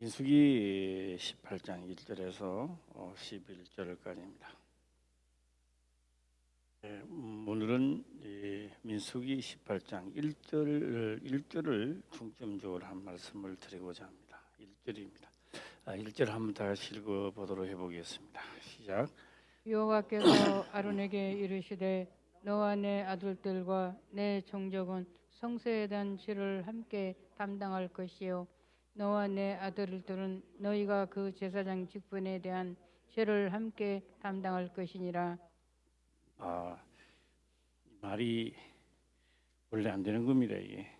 민수기 18장 1절에서 11절까지입니다. 오늘은 민수기 18장 1절을 중점적으로 한 말씀을 드리고자 합니다. 1절입니다. 1절 한번 다시 읽어보도록 해보겠습니다. 시작. 여호와께서 아론에게 이르시되 너와 내 아들들과 내 종족은 성소에 대한 죄를 함께 담당할 것이요 너와 내 아들들은 너희가 그 제사장 직분에 대한 죄를 함께 담당할 것이니라. 말이 원래 안 되는 겁니다. 이게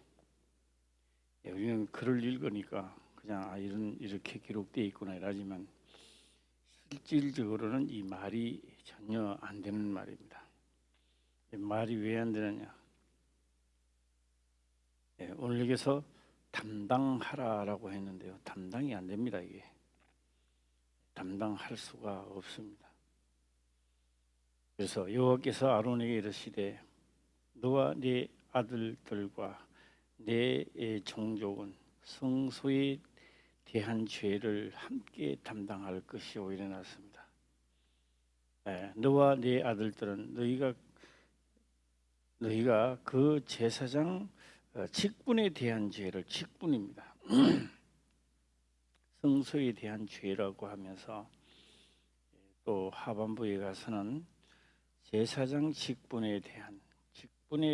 우리는 글을 읽으니까 그냥 이렇게 기록되어 있구나 이러지만 실질적으로는 이 말이 전혀 안 되는 말입니다. 말이 왜 안 되느냐? 오늘 여기서 담당하라라고 했는데요. 담당이 안 됩니다. 이게 담당할 수가 없습니다. 그래서 여호와께서 아론에게 이르시되 너와 네 아들들과 내 종족은 성소에 대한 죄를 함께 담당할 것이오 일어났습니다. 너와 네 아들들은 너희가 그 제사장 직분에 대한 죄를 직분입니다. 성소에 대한 죄라고 하면서 또 하반부에 가서는 제사장 직분에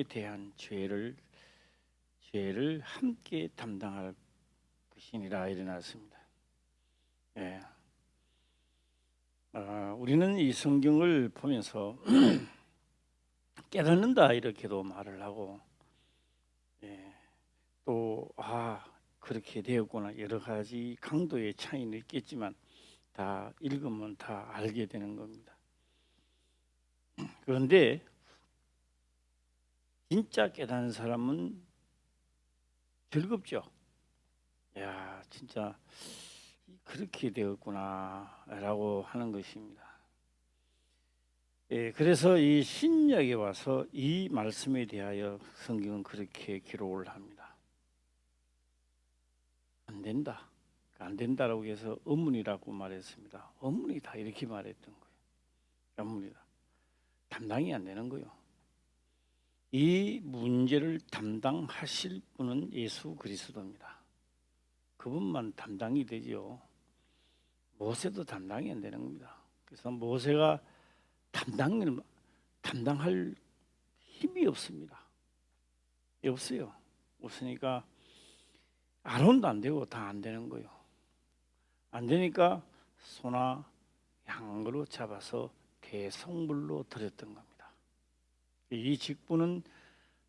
대한 죄를 함께 담당할 것이니라 일어났습니다. 우리는 이 성경을 보면서 깨닫는다 이렇게도 말을 하고 또 그렇게 되었구나 여러 가지 강도의 차이는 있겠지만 다 읽으면 다 알게 되는 겁니다. 그런데 진짜 깨닫는 사람은 즐겁죠. 야, 진짜 그렇게 되었구나라고 하는 것입니다. 그래서 이 신약에 와서 이 말씀에 대하여 성경은 그렇게 기록을 합니다. 안 된다라고 해서 의문이라고 말했습니다. 의문이 다 이렇게 말했던 거예요. 의문이다. 담당이 안 되는 거예요. 이 문제를 담당하실 분은 예수 그리스도입니다. 그분만 담당이 되죠. 모세도 담당이 안 되는 겁니다. 그래서 모세가 담당할 힘이 없습니다. 없어요. 없으니까 아론도 안 되고 다 안 되는 거예요. 안 되니까 소나 양으로 잡아서 대성물로 드렸던 겁니다. 이 직분은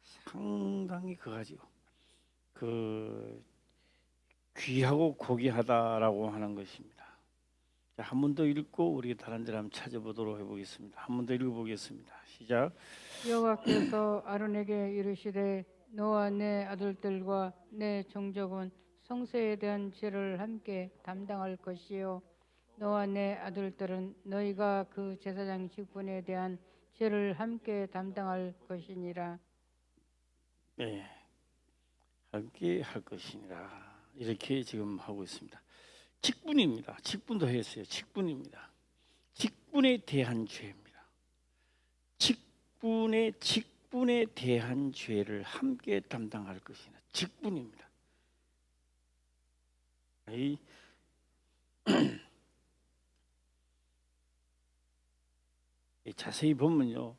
상당히 그가지요. 귀하고 고귀하다라고 하는 것입니다. 한 번 더 읽고 우리 다른 데 한번 찾아보도록 해보겠습니다. 한 번 더 읽어보겠습니다. 시작. 여호와께서 아론에게 이르시되 너와 내 아들들과 내 종족은 성소에 대한 죄를 함께 담당할 것이요 너와 내 아들들은 너희가 그 제사장 직분에 대한 죄를 함께 담당할 것이니라. 네, 함께 할 것이니라 이렇게 지금 하고 있습니다. 직분입니다. 직분도 했어요. 직분입니다. 직분에 대한 죄입니다. 직분에 대한 죄를 함께 담당할 것이나 직분입니다. 자세히 보면요,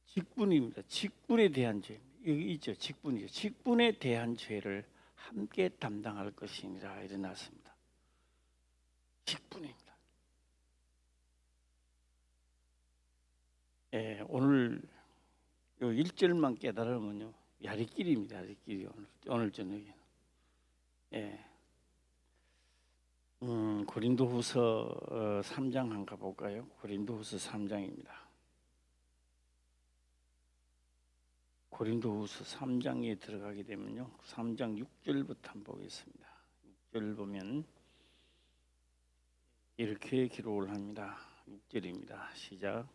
직분입니다. 직분에 대한 죄 여기 있죠. 직분이죠. 직분에 대한 죄를 함께 담당할 것이니라 일어났습니다. 직분입니다. 오늘 1절만 깨달으면요 야리끼리입니다. 야리끼리 오늘 저녁에. 고린도후서 3장 한번 가볼까요? 고린도후서 3장입니다. 고린도후서 3장에 들어가게 되면요 3장 6절부터 한번 보겠습니다. 6절 보면 이렇게 기록을 합니다. 6절입니다. 시작.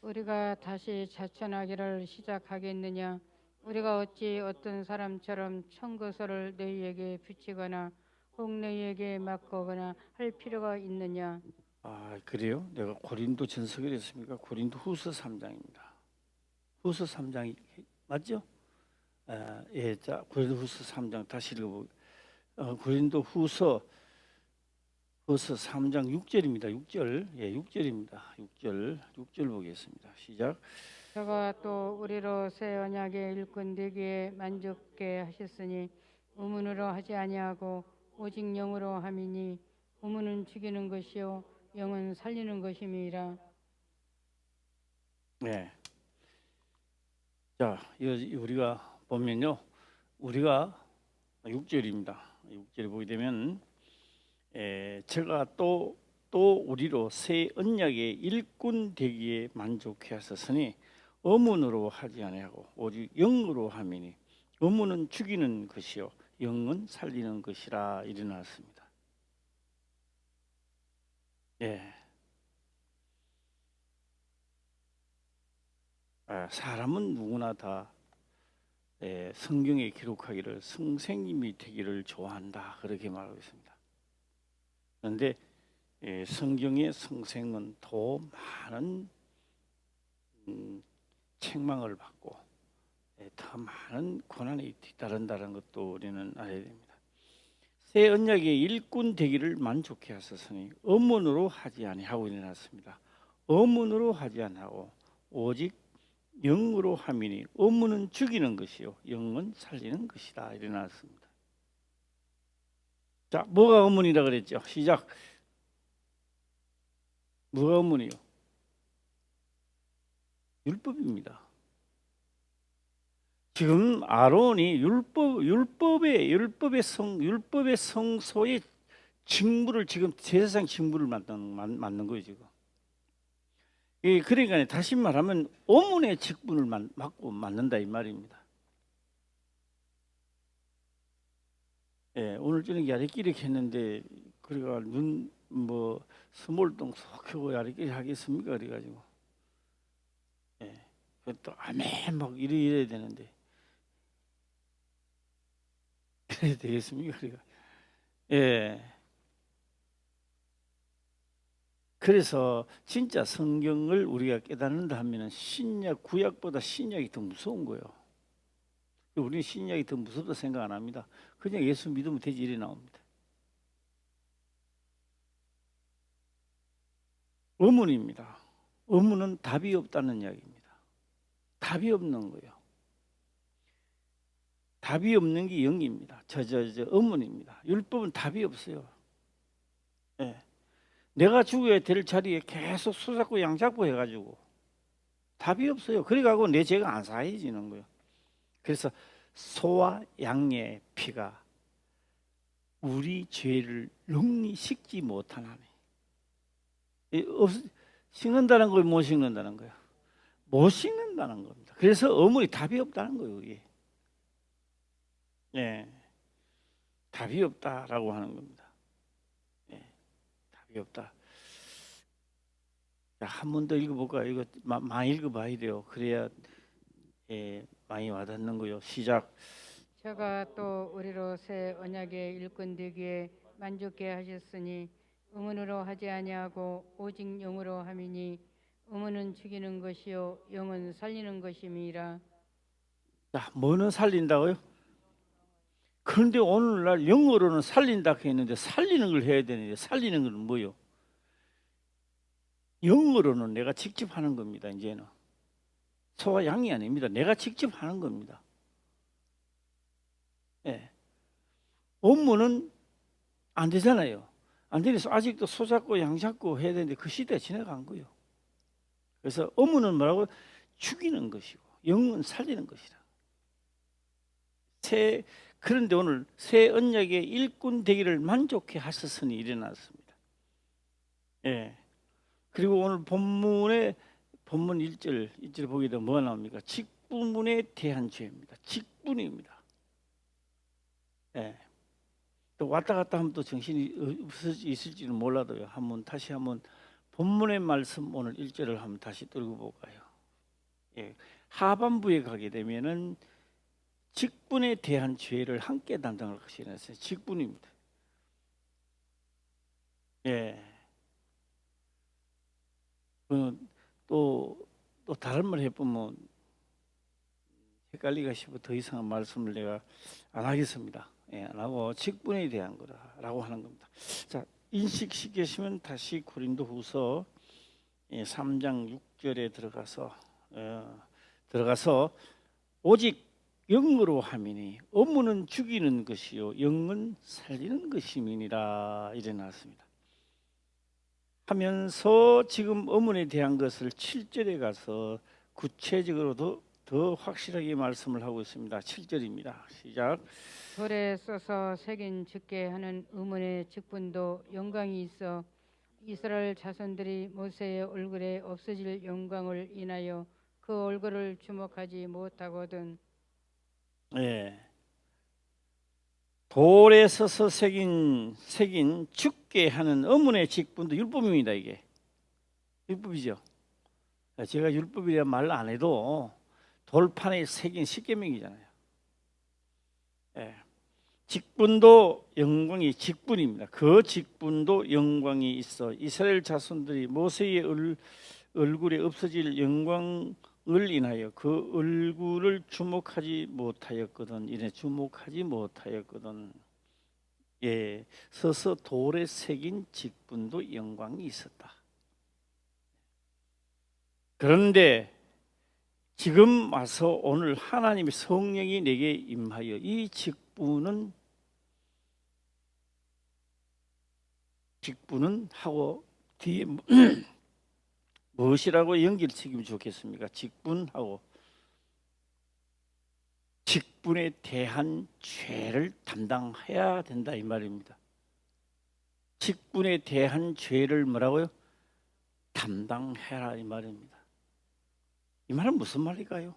우리가 다시 자천하기를 시작하겠느냐? 우리가 어찌 어떤 사람처럼 청거서를 너희에게 비치거나 혹 너희에게 맡거거나 할 필요가 있느냐? 아, 그래요? 내가 고린도 전서를 했습니까? 고린도 후서 3장입니다. 후서 3장이 맞죠? 아, 예, 자, 고린도 후서 3장 다시 읽어보. 고린도 후서 3장 6절입니다. 6절. 예, 6절입니다. 6절 보겠습니다. 시작. 저가 또 우리로 새 언약의 일꾼 되기에 만족케 하셨으니 의문으로 하지 아니하고 오직 영으로 함이니 의문은 죽이는 것이요 영은 살리는 것임이라. 네. 자, 우리가 보면요. 우리가 6절입니다. 6절에 보게 되면 제가 또 우리로 새 언약의 일꾼 되기에 만족해 하셨으니 의문으로 하지 아니하고 오직 영으로 함이니 의문은 죽이는 것이요 영은 살리는 것이라 일어났습니다. 예. 사람은 누구나 다 성경에 기록하기를 성생님이 되기를 좋아한다 그렇게 말하고 있습니다. 그런데 성경의 성생은 더 많은 책망을 받고 더 많은 고난이 뒤따른다는 것도 우리는 알아야 됩니다. 새 언약의 일꾼 되기를 만족해 하셨으니 의문으로 하지 아니하고 일어났습니다. 의문으로 하지 아니하고 오직 영으로 함이니 의문은 죽이는 것이요 영은 살리는 것이다 일어났습니다. 자, 뭐가 의문이라 그랬죠? 시작. 뭐가 의문이요? 율법입니다. 지금 아론이 율법의 성소의 직무를 지금 제사장 직무를 맡는 거예요 지금. 그러니까 다시 말하면 오문의 직분을 맡고 맡는다 이 말입니다. 오늘 저녁에 야리끼리 했는데 그래가 눈뭐 스몰동 속 켜고 야리끼리 하겠습니까? 그래가지고 또 아멘 막 이래야 되는데 이래야 되겠습니까? 그러니까 그래서 진짜 성경을 우리가 깨닫는다 하면은 신약 구약보다 신약이 더 무서운 거예요. 우리는 신약이 더 무섭다 생각 안 합니다. 그냥 예수 믿으면 되지 이래 나옵니다. 의문입니다. 의문은 답이 없다는 이야기입니다. 답이 없는 거예요. 답이 없는 게 영입니다. 저 의문입니다. 율법은 답이 없어요. 내가 죽어야 될 자리에 계속 수잡고 양잡고 해가지고 답이 없어요. 그래가지고 내 죄가 안 사해지는 거예요. 그래서 소와 양의 피가 우리 죄를 영리 식지 못하나니 식는다는 거예요? 못 식는다는 거예요? 못 식는다는 겁니다. 그래서 의문이 답이 없다는 거예요. 이게. 답이 없다라고 하는 겁니다. 답이 없다. 한 번 더 읽어볼까요? 이거 많이 읽어봐야 돼요. 그래야 많이 와닿는 거요. 시작. 저가 또 우리로 새 언약의 일꾼 되기에 만족케 하셨으니 의문으로 하지 아니하고 오직 영으로 함이니 의문은 죽이는 것이요 영은 살리는 것임이라. 자, 뭐는 살린다고요? 그런데 오늘날 영어로는 살린다 했는데 살리는 걸 해야 되는데 살리는 건 뭐요? 영어로는 내가 직접 하는 겁니다. 이제는 소와 양이 아닙니다. 내가 직접 하는 겁니다. 업무는 안 되잖아요. 안 되면서 아직도 소 잡고 양 잡고 해야 되는데 그 시대에 지나간 거예요. 그래서 업무는 뭐라고? 죽이는 것이고 영은 살리는 것이라. 그런데 오늘 새 언약의 일꾼 되기를 만족해 하셨으니 일어났습니다. 그리고 오늘 본문 1절 보게 되면 뭐가 나옵니까? 직분에 대한 죄입니다. 직분입니다. 또 왔다 갔다 하면 또 정신이 있을지는 몰라도요. 다시 한번 본문의 말씀 오늘 1절을 한번 다시 읽어볼까요? 하반부에 가게 되면은 직분에 대한 죄를 함께 담당할 것이라서 직분입니다. 예. 또 다른 말 해보면 헷갈리가 싶어 더 이상한 말씀을 내가 안 하겠습니다. 예, 안 하고 직분에 대한 거라고 하는 겁니다. 자, 인식시키시면 다시 고린도후서 3장 6절에 들어가서 오직 영으로 함이니 업무는 죽이는 것이요 영은 살리는 것임이니라 이래 나왔습니다. 하면서 지금 어문에 대한 것을 7절에 가서 구체적으로 더 확실하게 말씀을 하고 있습니다. 7절입니다. 시작. 돌에 써서 새긴 즉게 하는 의문의 직분도 영광이 있어 이스라엘 자손들이 모세의 얼굴에 없어질 영광을 인하여 그 얼굴을 주목하지 못하거든. 예. 돌에 서서 새긴 죽게 하는 어문의 직분도 율법입니다. 이게 율법이죠. 제가 율법이라 말 안 해도 돌판에 새긴 십계명이잖아요. 예. 직분도 영광이 직분입니다. 그 직분도 영광이 있어 이스라엘 자손들이 모세의 얼굴에 없어질 영광을 인하여 그 얼굴을 주목하지 못하였거든. 이래 주목하지 못하였거든. 예, 서서 돌에 새긴 직분도 영광이 있었다. 그런데 지금 와서 오늘 하나님의 성령이 내게 임하여 이 직분은 하고 뒤에 무엇이라고 연결시키면 좋겠습니까? 직분하고 직분에 대한 죄를 담당해야 된다 이 말입니다. 직분에 대한 죄를 뭐라고요? 담당해라 이 말입니다. 이 말은 무슨 말일까요?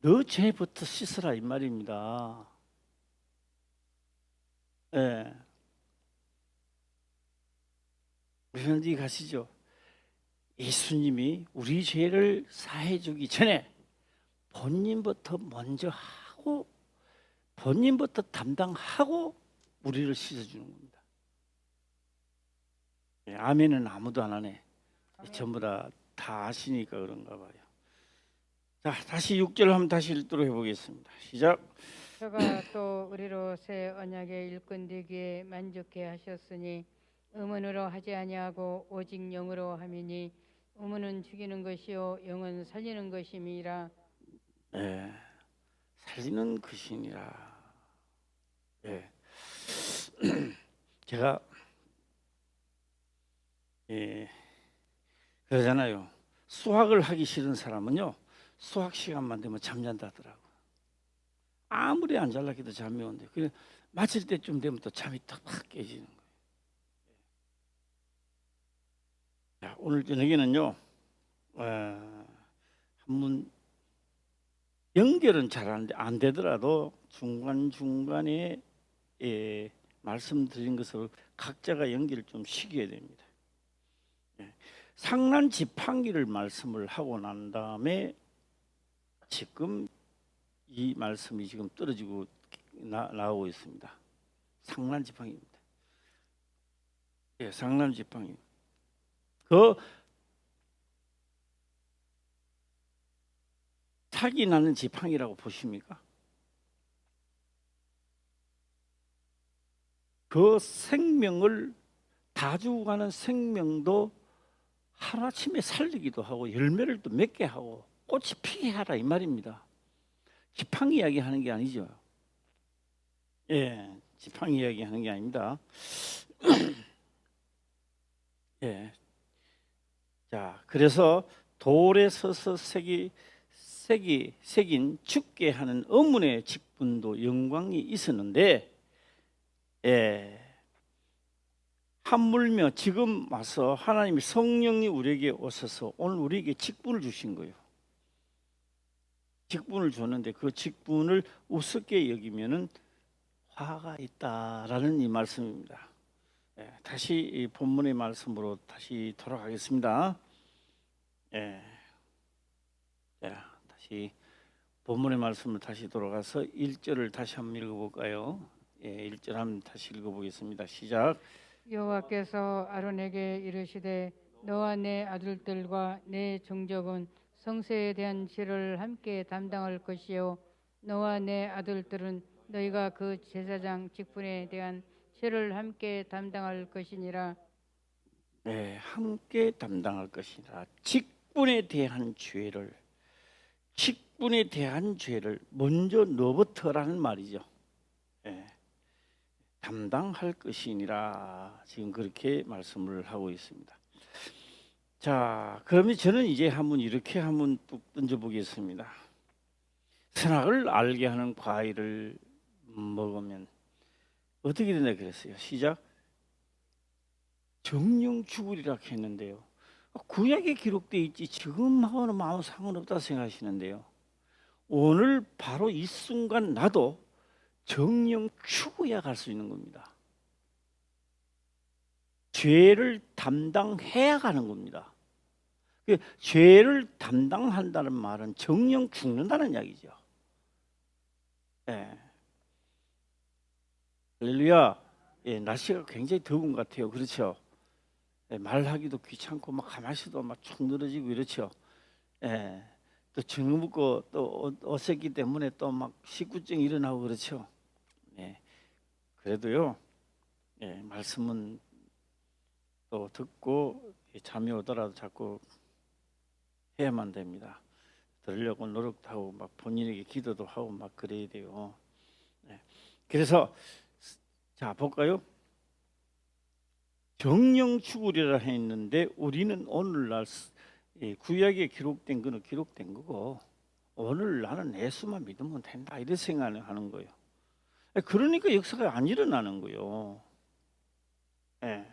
너 죄부터 씻으라 이 말입니다. 예. 무슨 지 가시죠? 예수님이 우리 죄를 사해 주기 전에 본인부터 먼저 하고 본인부터 담당하고 우리를 씻어 주는 겁니다. 예, 아멘은 아무도 안 하네. 전부 다 아시니까 그런가 봐요. 자, 다시 6절 한번 다시 읽도록 해보겠습니다. 시작. 저가 또 우리로 새 언약의 일꾼 되기에 만족해 하셨으니 의문으로 하지 아니하고 오직 영으로 함이니 의문은 죽이는 것이요 영은 살리는 것임이라. 예, 살리는 것이니라. 예. 제가 그러잖아요. 수학을 하기 싫은 사람은요 수학 시간만 되면 잠잔다더라고. 아무리 안 잘나기도 잠이 온대. 그래 마칠 때쯤 되면 또 잠이 탁 깨지는 거예요. 자, 오늘 저녁에는요 한번 연결은 잘 안 되더라도 중간중간에 말씀드린 것을 각자가 연결을 좀 시켜야 됩니다. 상난 지팡이를 말씀을 하고 난 다음에 지금 이 말씀이 지금 떨어지고 나오고 있습니다. 상난 지팡이입니다. 예, 상난 지팡이. 그 타기 나는 지팡이라고 보십니까? 그 생명을 다 죽어가는 생명도 하루아침에 살리기도 하고 열매를 또 맺게 하고 꽃이 피게 하라 이 말입니다. 지팡이 이야기 하는 게 아니죠. 예, 지팡이 이야기 하는 게 아닙니다. 예. 자, 그래서 돌에 서서 새긴 죽게 하는 의문의 직분도 영광이 있었는데, 예. 하물며 지금 와서 하나님이 성령이 우리에게 오셔서 오늘 우리에게 직분을 주신 거예요. 직분을 줬는데 그 직분을 우습게 여기면은 화가 있다라는 이 말씀입니다. 예, 다시 이 본문의 말씀으로 다시 돌아가겠습니다. 예, 다시 본문의 말씀을 다시 돌아가서 1절을 다시 한번 읽어볼까요? 예, 1절 한번 다시 읽어보겠습니다. 시작. 여호와께서 아론에게 이르시되 너와 내 아들들과 내 종족은 성세에 대한 죄를 함께 담당할 것이요 너와 내 아들들은 너희가 그 제사장 직분에 대한 죄를 함께 담당할 것이니라. 네, 함께 담당할 것이라. 직분에 대한 죄를 먼저 너부터라는 말이죠. 예, 담당할 것이니라 지금 그렇게 말씀을 하고 있습니다. 자, 그러면 저는 이제 이렇게 한번 뚝 던져보겠습니다. 선악을 알게 하는 과일을 먹으면 어떻게 된다 그랬어요? 시작. 정령 죽으리라 했는데요. 구약에 기록되어 있지 지금하고는 아무 상관없다 생각하시는데요. 오늘 바로 이 순간 나도 정령 죽어야 갈 수 있는 겁니다. 죄를 담당해야 가는 겁니다. 죄를 담당한다는 말은 정령 죽는다는 이야기죠. 예. 할렐루야. 예, 날씨가 굉장히 더운 것 같아요. 그렇죠? 예, 말하기도 귀찮고 막 가만히 있어도 막 축 늘어지고 이렇죠. 예. 또 증거 묻고 또 어색기 때문에 또 막 식구증 일어나고 그렇죠. 예. 그래도요. 예, 말씀은 또 듣고 잠이 오더라도 자꾸 해야만 됩니다. 들으려고 노력도 하고 막 본인에게 기도도 하고 막 그래야 돼요. 예. 그래서 자 볼까요? 정령 죽으리라 했는데 우리는 오늘날 구약에 기록된 거는 기록된 거고 오늘 나는 예수만 믿으면 된다 이런 생각을 하는 거예요. 그러니까 역사가 안 일어나는 거예요. 예.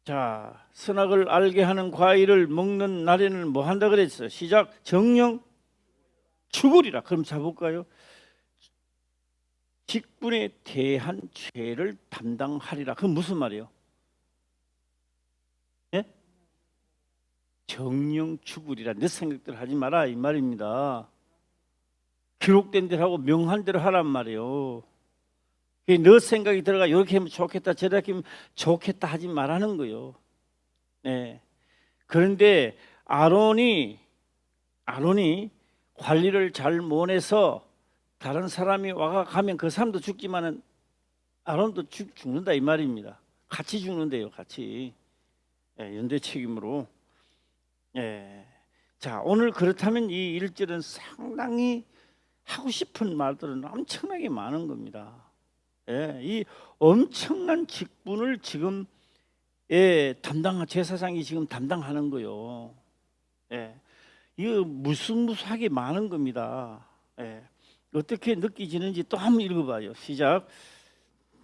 자, 선악을 알게 하는 과일을 먹는 날에는 뭐 한다 그랬어요? 시작. 정령 죽으리라. 그럼 잡을까요? 직분에 대한 죄를 담당하리라. 그건 무슨 말이에요? 예? 정령 죽으리라. 내 생각대로 하지 마라 이 말입니다. 기록된 대로 하고 명한 대로 하란 말이에요. 너 생각이 들어가 이렇게 하면 좋겠다 저렇게 하면 좋겠다 하지 말라는 거예요. 네. 그런데 아론이 관리를 잘 못해서 다른 사람이 와가 가면 그 사람도 죽지만은 아론도 죽는다 이 말입니다. 같이 죽는데요, 같이. 예, 연대 책임으로. 예. 자, 오늘 그렇다면 이 1절은 상당히 하고 싶은 말들은 엄청나게 많은 겁니다. 예, 이 엄청난 직분을 지금 담당한 제사장이 지금 담당하는 거요. 예, 이거 무수무수하게 많은 겁니다. 예, 어떻게 느끼지는지 또 한번 읽어봐요. 시작.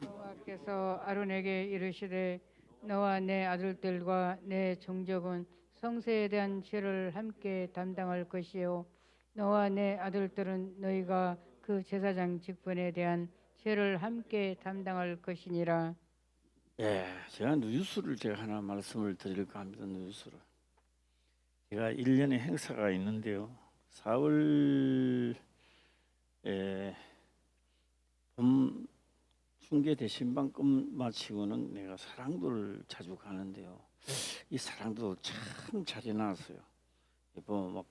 여호와께서 아론에게 이르시되 너와 내 아들들과 내 종족은 성세에 대한 죄를 함께 담당할 것이요 너와 내 아들들은 너희가 그 제사장 직분에 대한 죄를 함께 담당할 것이니라. 예, 제가 뉴스를 하나 말씀을 드릴까 합니다. 뉴스를. 제가 1년에 행사가 있는데요. 4월 봄 중계 대신방 끝마치고는 내가 사랑도를 자주 가는데요. 이 사랑도 참 잘 해놨어요. 뭐 막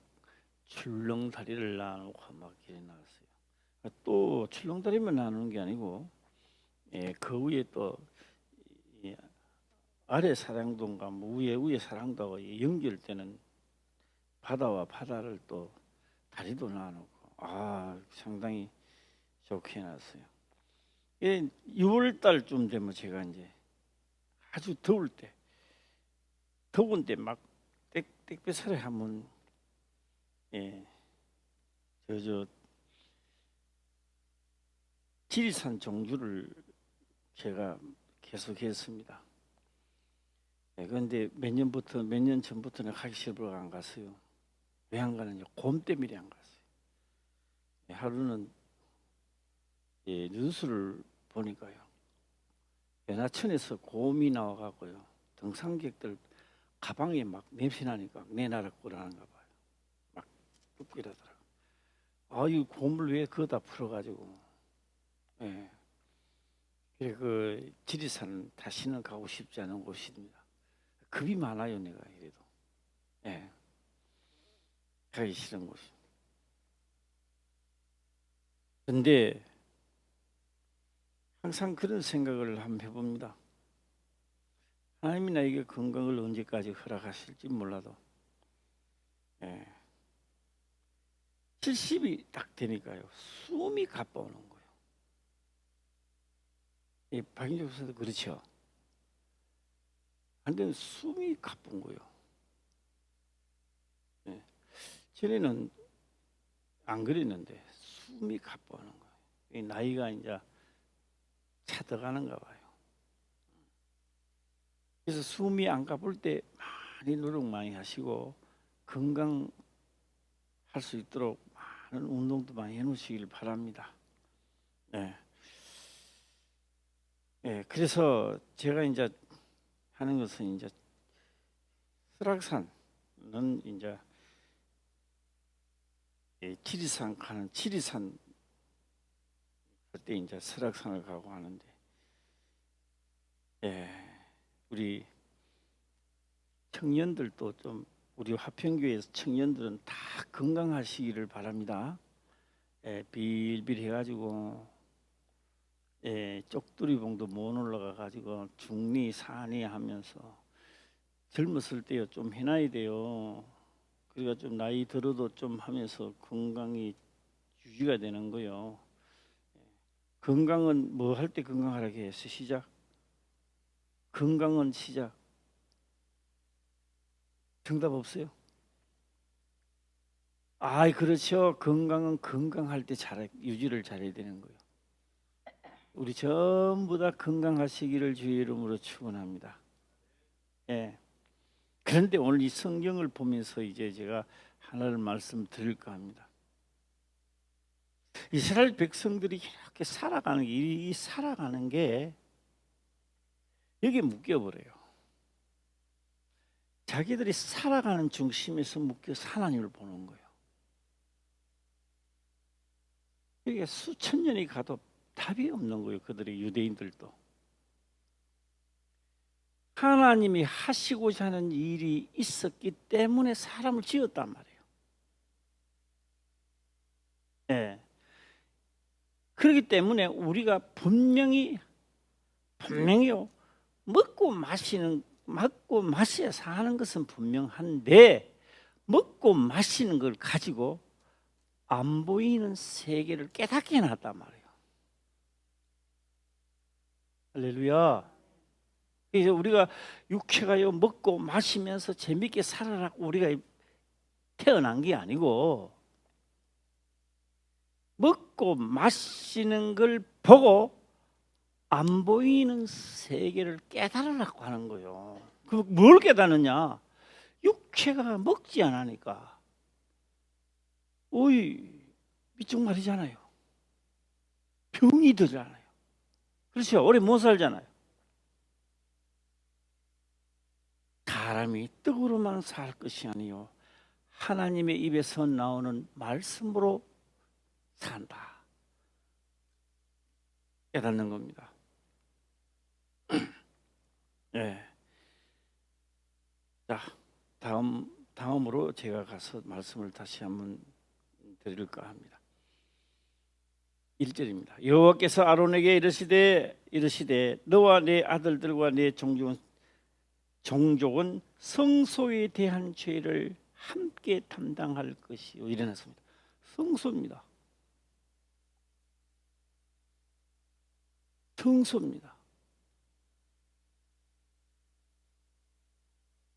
출렁다리를 나누고 막 이래 놨어요. 또 출렁다리만 나누는 게 아니고 그 위에 또 아래 사랑도인가 뭐 위에 사랑도가 연결되는 바다와 바다를 또 다리도 나누고 상당히 좋게 해놨어요. 6월 달쯤 되면 제가 이제 아주 더운 때 막 땡볕살에 하면 지리산 종주를 제가 계속했습니다. 그런데 몇 년 전부터는 가기 싫어서 안 갔어요. 왜 안 가느냐? 곰 때문에 안 갔어요. 하루는 뉴스를 보니까요. 연하천에서 곰이 나와가고요. 등산객들 가방에 막 냄새 나니까 내 나라 거라는가 봐요. 막 뜯고 이러더라고요. 이 곰을 왜 그거다 풀어가지고. 그래 그 지리산 다시는 가고 싶지 않은 곳입니다. 겁이 많아요, 내가 이래도. 예, 가기 싫은 곳이. 근데 항상 그런 생각을 한번 해봅니다. 하나님이 나에게 건강을 언제까지 허락하실지 몰라도, 예, 70이 딱 되니까요, 숨이 가빠오는 거예요. 이 박인주 교수도 그렇죠. 완전 숨이 가쁜 거예요. 예. 전에는 안 그랬는데 숨이 가빠오는 거예요. 이 나이가 이제 차들어가는가 봐요. 그래서 숨이 안 가쁠 때 많이 노력 많이 하시고 건강할 수 있도록 많은 운동도 많이 해놓으시길 바랍니다. 네. 네, 그래서 제가 이제 하는 것은 이제 설악산은 이제 지리산 가는 지리산 그때 이제 설악산을 가고 하는데, 우리 청년들도 좀 우리 화평교회에서 청년들은 다 건강하시기를 바랍니다. 빌빌 해가지고 쪽두리봉도 못 올라가 가지고 중리 산이 하면서 젊었을 때요 좀 해놔야 돼요. 그러니까 좀 나이 들어도 좀 하면서 건강이 유지가 되는 거요. 건강은 뭐 할 때 건강하라고 해서 시작. 건강은 시작. 정답 없어요? 그렇죠. 건강은 건강할 때 유지를 잘해야 되는 거예요. 우리 전부 다 건강하시기를 주의 이름으로 축원합니다. 예. 그런데 오늘 이 성경을 보면서 이제 제가 하나를 말씀드릴까 합니다. 이스라엘 백성들이 이렇게 살아가는 게, 이 살아가는 게 여기에 묶여버려요. 자기들이 살아가는 중심에서 묶여서 하나님을 보는 거예요. 이게 수천 년이 가도 답이 없는 거예요. 그들의 유대인들도. 하나님이 하시고자 하는 일이 있었기 때문에 사람을 지었단 말이에요. 네. 그렇기 때문에 우리가 분명히요 먹고 마셔야 사는 것은 분명한데, 먹고 마시는 걸 가지고 안 보이는 세계를 깨닫게 해놨단 말이에요. 할렐루야. 이제 우리가 육체가요 먹고 마시면서 재밌게 살아라고 우리가 태어난 게 아니고, 먹고 마시는 걸 보고 안 보이는 세계를 깨달으라고 하는 거예요. 그 뭘 깨닫느냐? 육체가 먹지 않으니까 이쪽 말이잖아요. 병이 들잖아요. 그렇죠? 오래 못 살잖아요. 사람이 떡으로만 살 것이 아니요 하나님의 입에서 나오는 말씀으로 산다. 깨닫는 겁니다. 네. 자, 다음으로 제가 가서 말씀을 다시 한번 드릴까 합니다. 1절입니다. 여호와께서 아론에게 이르시되 너와 네 아들들과 네 종족은 성소에 대한 죄를 함께 담당할 것이요. 이래놨습니다. 성소입니다. 성소입니다.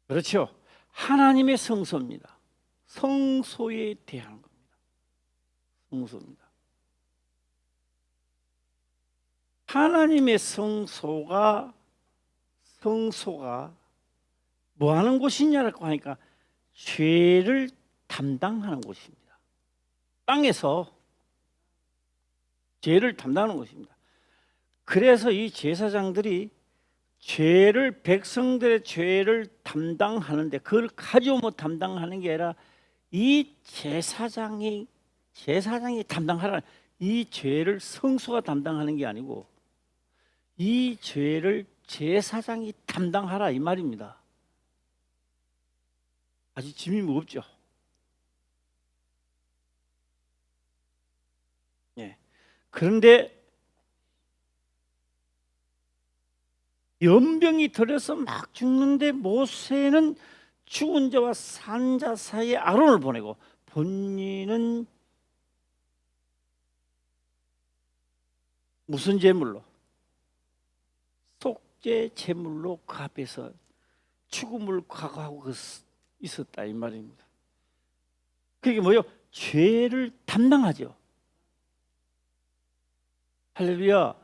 그렇죠. 하나님의 성소입니다. 성소에 대한 겁니다. 성소입니다. 하나님의 성소가 뭐 하는 곳이냐라고 하니까 죄를 담당하는 곳입니다. 땅에서 죄를 담당하는 곳입니다. 그래서 이 제사장들이 백성들의 죄를 담당하는데, 그걸 가져오면 담당하는 게 아니라 이 제사장이 담당하라. 이 죄를 성소가 담당하는 게 아니고 이 죄를 제사장이 담당하라 이 말입니다. 아주 짐이 무겁죠. 예. 그런데 연병이 들어서 막 죽는데 모세는 죽은 자와 산 자 사이에 아론을 보내고 본인은 무슨 제물로? 속죄 제물로 그 앞에서 죽음을 각오하고 있었다 이 말입니다. 그게 뭐요? 죄를 담당하죠. 할렐루야.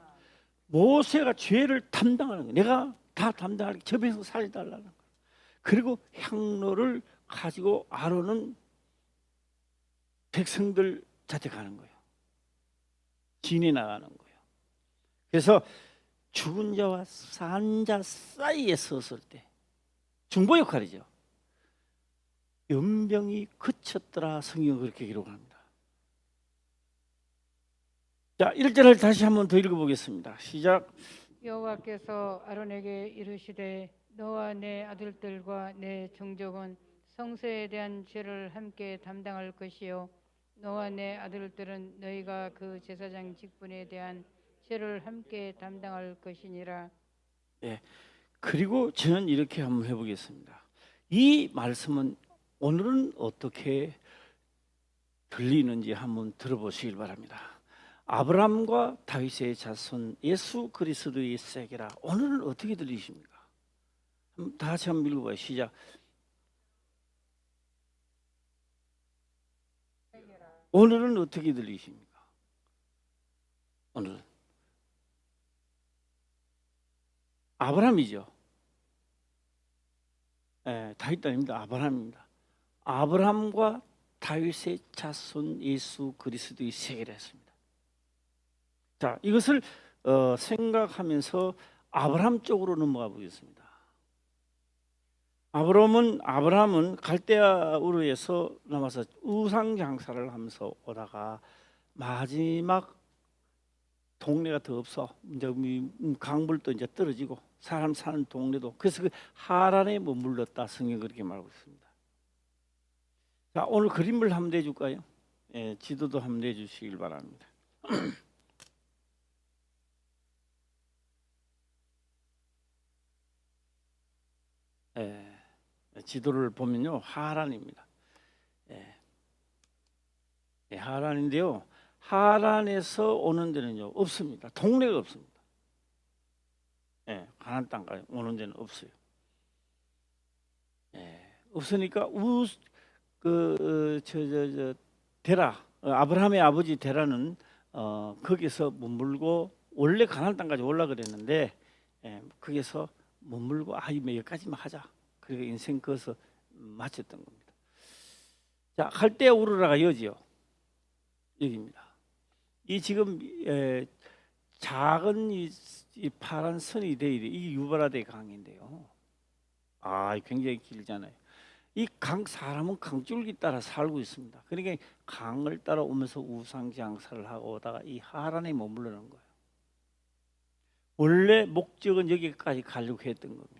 모세가 죄를 담당하는 거예요. 내가 다 담당할게. 저 백성 살려달라는 거예요. 그리고 향로를 가지고 아론은 백성들 자택하는 거예요. 진해 나가는 거예요. 그래서 죽은 자와 산 자 사이에 섰을 때 중보 역할이죠. 연병이 그쳤더라. 성경은 그렇게 기록합니다. 자, 1절을 다시 한번 더 읽어보겠습니다. 시작. 여호와께서 아론에게 이르시되 너와 내 아들들과 내 종족은 성소에 대한 죄를 함께 담당할 것이요 너와 내 아들들은 너희가 그 제사장 직분에 대한 죄를 함께 담당할 것이니라. 예. 그리고 저는 이렇게 한번 해보겠습니다. 이 말씀은 오늘은 어떻게 들리는지 한번 들어보시길 바랍니다. 아브라함과 다윗의 자손 예수 그리스도의 세계라. 오늘은 어떻게 들리십니까? 다 같이 한번 읽어봐요. 시작. 오늘은 어떻게 들리십니까? 오늘은 아브라함이죠. 다윗도 아닙니다. 아브라함입니다. 아브라함과 다윗의 자손 예수 그리스도의 세계라 했습니다. 자, 이것을 생각하면서 아브라함 쪽으로 넘어가 보겠습니다. 아브라함은 갈대아 우르에서 남아서 우상 장사를 하면서 오다가 마지막 동네가 더 없어. 이제 강물도 이제 떨어지고 사람 사는 동네도 그래서 그 하란에 머물렀다. 성경 그렇게 말하고 있습니다. 자, 오늘 그림을 한번 내줄까요? 예, 지도도 한번 내주시길 바랍니다. 예, 지도를 보면요 하란입니다. 하란인데요. 하란에서 오는 데는요 없습니다. 동네가 없습니다. 가나안 땅까지 오는 데는 없어요. 없으니까 데라 아브라함의 아버지 데라는 거기서 머물고 원래 가나안 땅까지 올라 그랬는데 거기서 머물고 여기까지만 하자. 그리고 인생 거기서 마쳤던 겁니다. 자, 갈대아 우르라가 여지요. 여기입니다. 이 지금 작은 이 파란 선이 이게 유브라데 강인데요. 굉장히 길잖아요. 이 강 사람은 강줄기 따라 살고 있습니다. 그러니까 강을 따라 오면서 우상 장사를 하고 오다가 이 하란에 머무르는 거예요. 원래 목적은 여기까지 가려고 했던 겁니다.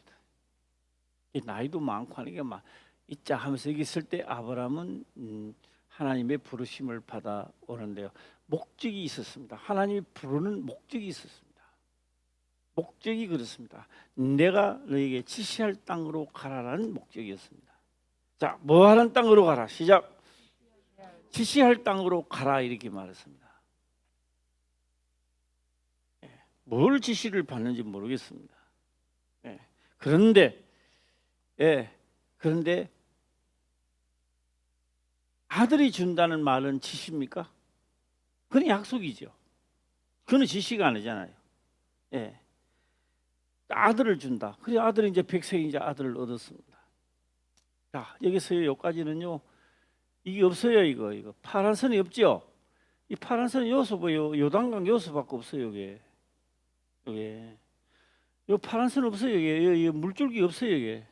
나이도 많고 하니까 막 있자 하면서 여기 있을 때 아브라함은 하나님의 부르심을 받아 오는데요. 목적이 있었습니다. 하나님이 부르는 목적이 있었습니다. 목적이 그렇습니다. 내가 너에게 지시할 땅으로 가라라는 목적이었습니다. 자, 뭐하는 땅으로 가라. 시작. 지시할 땅으로 가라 이렇게 말했습니다. 뭘 지시를 받는지 모르겠습니다. 그런데 아들이 준다는 말은 지시입니까? 그건 약속이죠. 그건 지시가 아니잖아요. 아들을 준다. 그래 아들이 이제 백성이 이제 아들을 얻었습니다. 자, 여기서 여기까지는요. 이게 없어요. 이거 파란 선이 없죠. 이 파란 선이 요소 뭐요? 요단강 요소밖에 없어요. 여기. 요 파란 선 없어요. 여기 물줄기 없어요. 여기.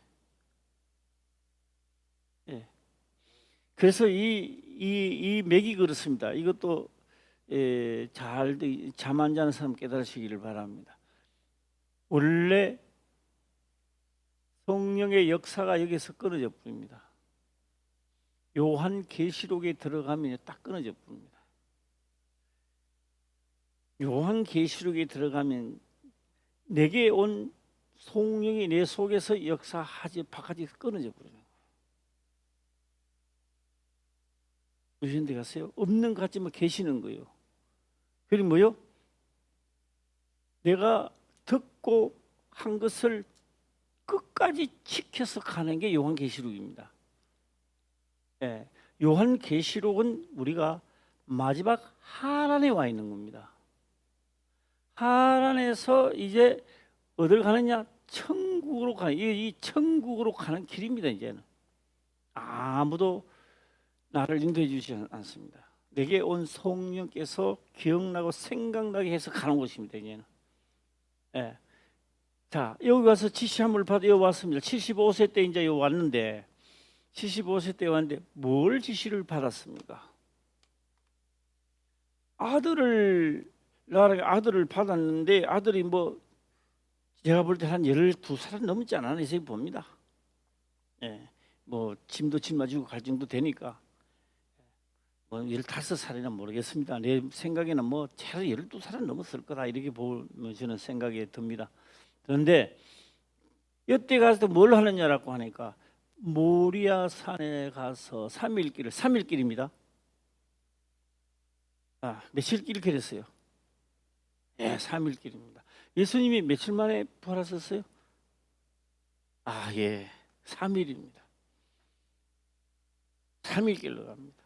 그래서 이 맥이 그렇습니다. 이것도 잠 안 자는 사람 깨달으시기를 바랍니다. 원래 성령의 역사가 여기서 끊어져 버립니다. 요한계시록에 들어가면 딱 끊어져 버립니다. 요한계시록에 들어가면 내게 온 성령이 내 속에서 역사하지 바깥이 끊어져 버려요. 무슨 데 가세요? 없는 것 같지만 계시는 거예요. 그리고 뭐요? 내가 듣고 한 것을 끝까지 지켜서 가는 게 요한계시록입니다. 예, 요한계시록은 우리가 마지막 하란에 와 있는 겁니다. 하란에서 이제 어딜 가느냐? 천국으로 가는, 이 천국으로 가는 길입니다. 이제는 아무도 나를 인도해 주지 않습니다. 내게 온 성령께서 기억나고 생각나게 해서 가는 곳입니다. 이제는. 예. 자, 여기 와서 지시함을 받아 여기 왔습니다. 75세 때 이제 여기 왔는데 75세 때 왔는데 뭘 지시를 받았습니까? 아들을 받았는데 아들이 뭐 제가 볼 때 한 12살 넘지 않았나 이렇게 봅니다. 예. 뭐 짐도 짊어지고 갈 정도 되니까 뭐 15살이나 모르겠습니다. 내 생각에는 뭐 최소 12살은 넘었을 거다 이렇게 보면 저는 생각이 듭니다. 그런데 이때 가서 뭘 하느냐라고 하니까 모리아 산에 가서 3일길입니다. 며칠 길 그랬어요? 예, 3일길입니다. 예수님이 며칠 만에 부활하셨어요? 예, 3일입니다. 3일길로 갑니다.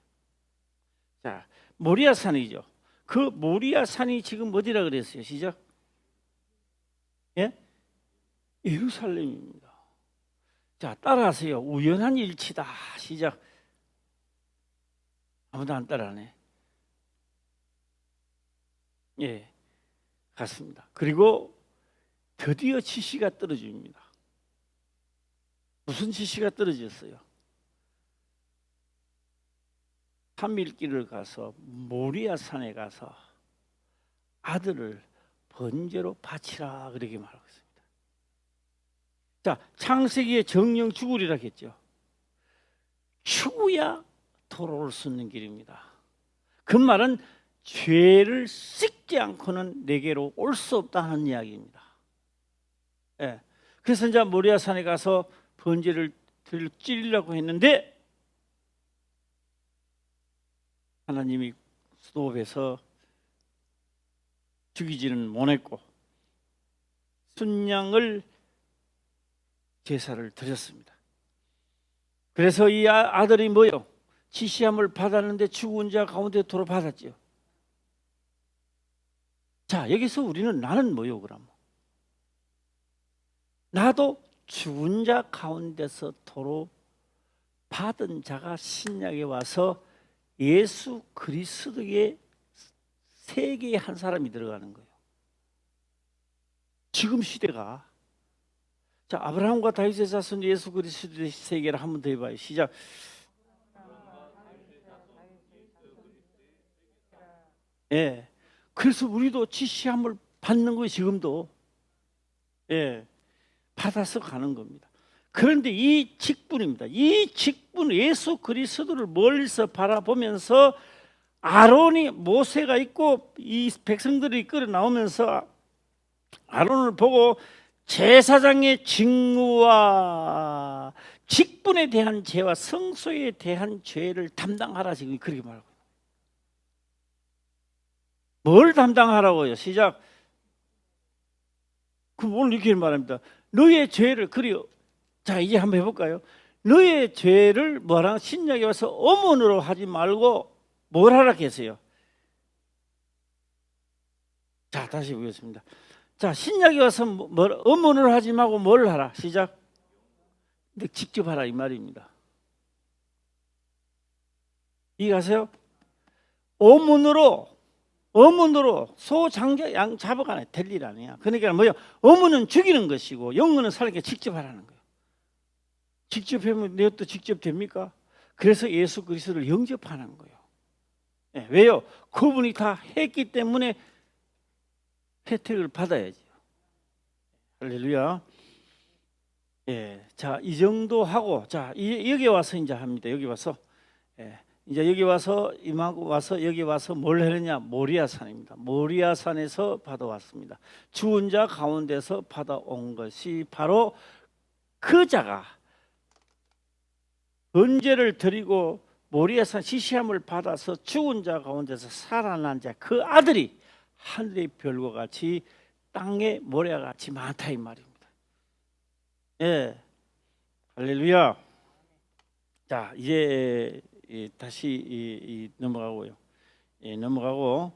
자, 모리아 산이죠. 그 모리아 산이 지금 어디라 그랬어요? 시작. 예? 예루살렘입니다. 자, 따라하세요. 우연한 일치다. 시작. 아무도 안 따라하네. 예, 같습니다. 그리고 드디어 지시가 떨어집니다. 무슨 지시가 떨어졌어요? 3일길을 가서 모리아 산에 가서 아들을 번제로 바치라 그렇게 말하고 있습니다. 자, 창세기에 정령 죽으리라 했죠. 죽어야 돌아올 수 있는 길입니다. 그 말은 죄를 씻지 않고는 내게로 올 수 없다는 이야기입니다. 예. 그래서 이제 모리아 산에 가서 번제를 드리려고 했는데 하나님이 수도업에서 죽이지는 못했고 순양을 제사를 드렸습니다. 그래서 이 아들이 뭐요? 지시함을 받았는데 죽은 자 가운데 도로 받았죠. 자, 여기서 우리는 나는 뭐요 그럼? 나도 죽은 자 가운데서 도로 받은 자가 신약에 와서 예수 그리스도의 세계에 한 사람이 들어가는 거예요. 지금 시대가 자, 아브라함과 다윗의 자손 예수 그리스도의 세계를 한 번 더 해봐요. 시작. 예. 그래서 우리도 지시함을 받는 거예요. 지금도. 예. 받아서 가는 겁니다. 그런데 이 직분입니다. 이 직분 예수 그리스도를 멀리서 바라보면서 아론이 모세가 있고 이 백성들이 끌어 나오면서 아론을 보고 제사장의 직무와 직분에 대한 죄와 성소에 대한 죄를 담당하라 지금 그렇게 말하고 뭘 담당하라고요? 시작. 그럼 오늘 이렇게 말합니다. 너의 죄를 그리요. 자, 이제 한번 해볼까요? 너의 죄를 뭐랑 신약에 와서 엄언으로 하지 말고 뭘 하라 했어요? 자, 다시 보겠습니다. 자, 신약에 와서 엄언으로 하지 말고 뭘 하라? 시작. 근데 직접 하라 이 말입니다. 이해가세요? 어문으로 소, 장자, 양 잡아가네 될 일 아니야. 그러니까 뭐요? 어문은 죽이는 것이고 영문은 살게 직접 하라는 거예요. 직접 하면 내 또 직접 됩니까? 그래서 예수 그리스도를 영접하는 거예요. 네, 왜요? 그분이 다 했기 때문에 혜택을 받아야죠. 할렐루야. 예, 자, 이 정도 하고, 자, 여기 와서 이제 합니다. 여기 와서, 예, 이제 여기 와서 임하고 와서 여기 와서 뭘 했느냐? 모리아산입니다. 모리아산에서 받아왔습니다. 죽은 자 가운데서 받아온 것이 바로 그 자가 번제를 드리고 모리아산 시시함을 받아서 죽은 자 가운데서 살아난 자 그 아들이 하늘의 별과 같이 땅의 모래와 같이 많다 이 말입니다. 예, 할렐루야. 자, 이제 다시 넘어가고요. 예, 넘어가고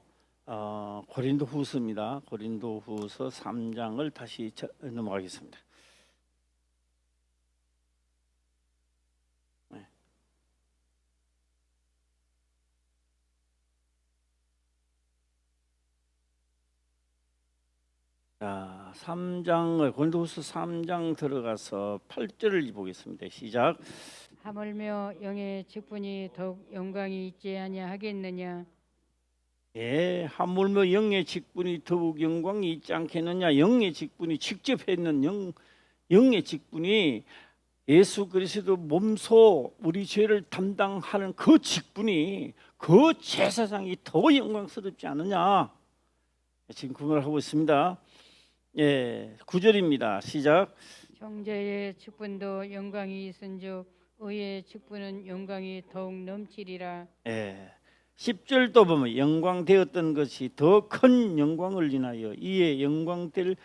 고린도후서입니다. 고린도후서 3장을 다시 넘어가겠습니다. 네. 자, 3장을 고린도후서 3장 들어가서 8절을 보겠습니다. 시작. 하물며 영의 직분이 더욱 영광이 있지 아니하겠느냐? 예, 하물며 영의 직분이 더욱 영광이 있지 않겠느냐? 영의 직분이 직접 했는 영의 직분이 예수 그리스도 몸소 우리 죄를 담당하는 그 직분이 그 제사장이 더 영광스럽지 않느냐? 지금 그 말을 하고 있습니다. 예, 9절입니다. 시작. 형제의 직분도 영광이 있은즉 의의 직분은 영광이 더욱 넘치리라. 예, 10절도 보면 영광되었던 것이 더 큰 영광을 인하여 이에 영광될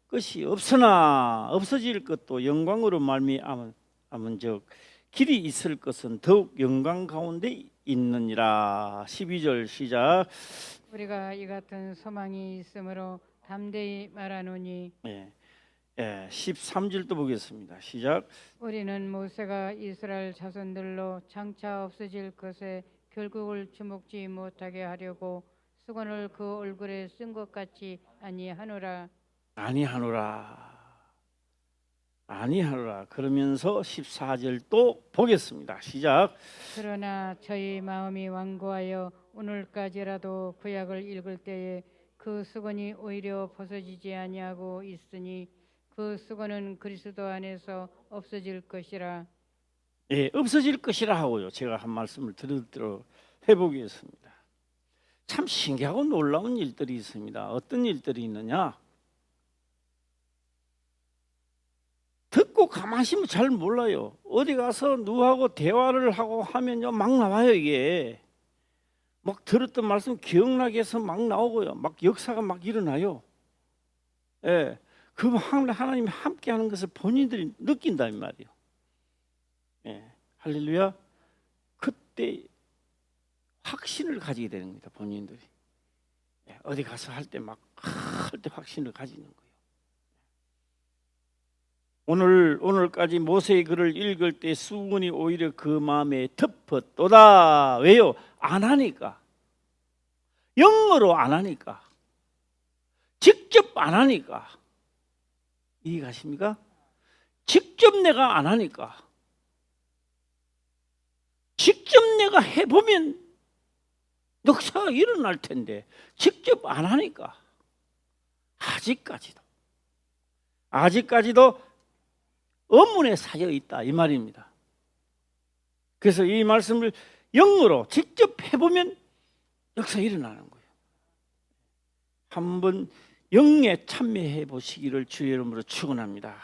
것이 없으나 없어질 것도 영광으로 말미암은즉 길이 있을 것은 더욱 영광 가운데 있느니라. 12절 시작. 우리가 이 같은 소망이 있으므로 담대히 말하노니 예, 13절도 보겠습니다. 시작. 우리는 모세가 이스라엘 자손들로 장차 없어질 것에 결국을 주목지 못하게 하려고 수건을 그 얼굴에 쓴 것 같이 아니하노라. 아니하노라. 그러면서 14절도 보겠습니다. 시작. 그러나 저희 마음이 완고하여 오늘까지라도 구약을 읽을 때에 그 수건이 오히려 벗어지지 아니하고 있으니 그 수건은 그리스도 안에서 없어질 것이라. 예, 없어질 것이라 하고요. 제가 한 말씀을 드리도록 해보겠습니다. 참 신기하고 놀라운 일들이 있습니다. 어떤 일들이 있느냐? 듣고 가만히 있으면 잘 몰라요. 어디 가서 누구하고 대화를 하고 하면요 막 나와요. 이게 막 들었던 말씀 기억나게 해서 막 나오고요. 막 역사가 막 일어나요. 예, 그 하나님이 함께하는 것을 본인들이 느낀다 이 말이에요. 예, 할렐루야. 그때 확신을 가지게 되는 겁니다. 본인들이. 예, 어디 가서 할 때 막 할 때 확신을 가지는 거예요. 오늘까지 모세의 글을 읽을 때 수군이 오히려 그 마음에 덮었도다. 왜요? 안 하니까. 영어로 안 하니까. 직접 안 하니까. 이해가십니까? 직접 내가 안 하니까. 직접 내가 해보면 역사가 일어날 텐데 직접 안 하니까 아직까지도 의문에 사여 있다 이 말입니다. 그래서 이 말씀을 영어로 직접 해보면 역사 일어나는 거예요. 한번 영에 참여해 보시기를 주의 이름으로 축원합니다.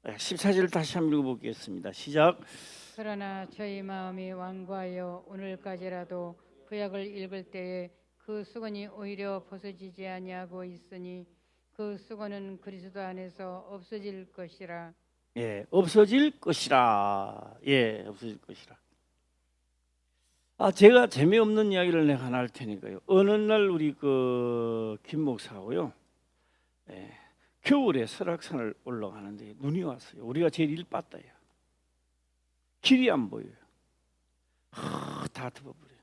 14절 다시 한번 읽어보겠습니다. 시작. 그러나 저희 마음이 완고하여 오늘까지라도 구약을 읽을 때에 그 수건이 오히려 벗어지지 아니하고 있으니 그 수건은 그리스도 안에서 없어질 것이라. 예, 없어질 것이라. 예, 없어질 것이라. 제가 재미없는 이야기를 내가 하나 할 테니까요. 어느 날 우리 김 목사하고요. 예, 겨울에 설악산을 올라가는데 눈이 왔어요. 우리가 제일 일빠따요. 길이 안 보여요. 다 덮어버려요.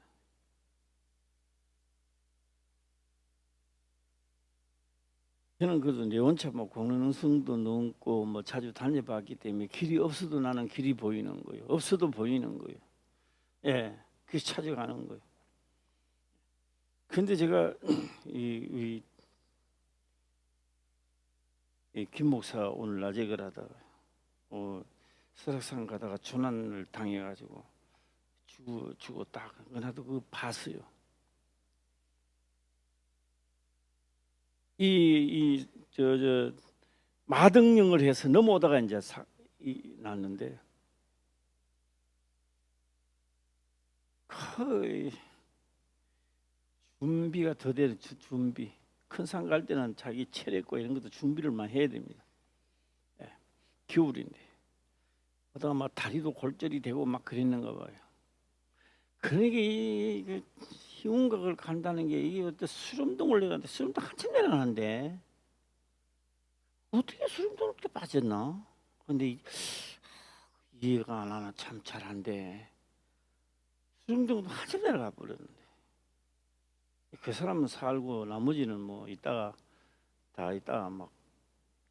저는 그래도 내 혼자 뭐 공릉성도 넘고 뭐 자주 다녀봤기 때문에 길이 없어도 나는 길이 보이는 거예요. 없어도 보이는 거예요. 예, 그래서 찾아가는 거예요. 근데 제가 김 목사 오늘 낮에 그러다가 설악산 가다가 조난을 당해가지고 죽었다. 나도 그거 봤어요. 저 마등령을 해서 넘어오다가 이제 났는데 거의 준비가 더 되는 준비. 큰 산 갈 때는 자기 체력과 이런 것도 준비를 많이 해야 됩니다. 예, 겨울인데 그러다가 막 다리도 골절이 되고 막 그랬는가 봐요. 그러니까 이 희운각을 간다는 게 이게 어때 수름동 올라가는데 수름동 한참 내려가는데 어떻게 수름동 이렇게 빠졌나? 근데 이해가 안 하나 참 잘한데 수름동도 한참 내려가 버렸는데 그 사람은 살고 나머지는 뭐 있다가 막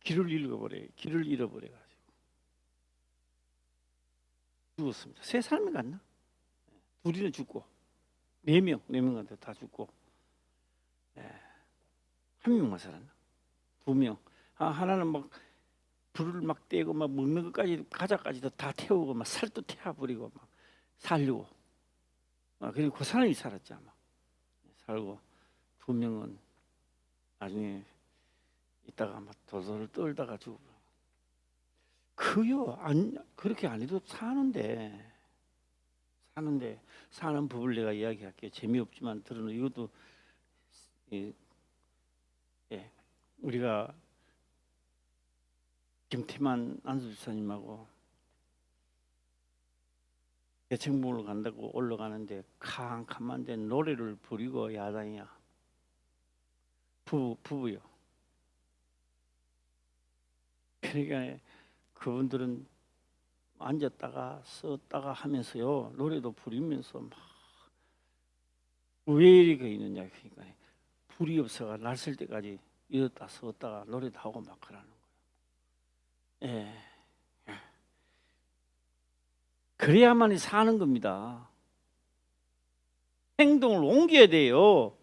길을 잃어버려 가지고 죽었습니다. 세 사람이 갔나? 둘이는 죽고 네 명한테 다 죽고 한 명만 살았나? 두 명. 하나는 막 불을 막 떼고 막 먹는 것까지 가자까지도 다 태우고 막 살도 태워버리고 막 살려고. 그리고 그 사람이 살았지 아마. 살고 두 명은 나중에 있다가 막 도도를 떨다가 죽고. 그렇게 안 해도 사는 법을 내가 이야기할게요. 재미없지만 들어는 이것도 우리가 김태만 안수집사님하고 대청봉을 간다고 올라가는데 캄캄한데 노래를 부르고 야단이야. 부부요. 그러니까 그분들은 앉았다가 섰다가 하면서요 노래도 부르면서 막 왜 이렇게 있느냐 그러니까 불이 없어가 날쓸 때까지 일었다 섰다가 노래도 하고 막 그러는 거예요. 예. 그래야만이 사는 겁니다. 행동을 옮겨야 돼요.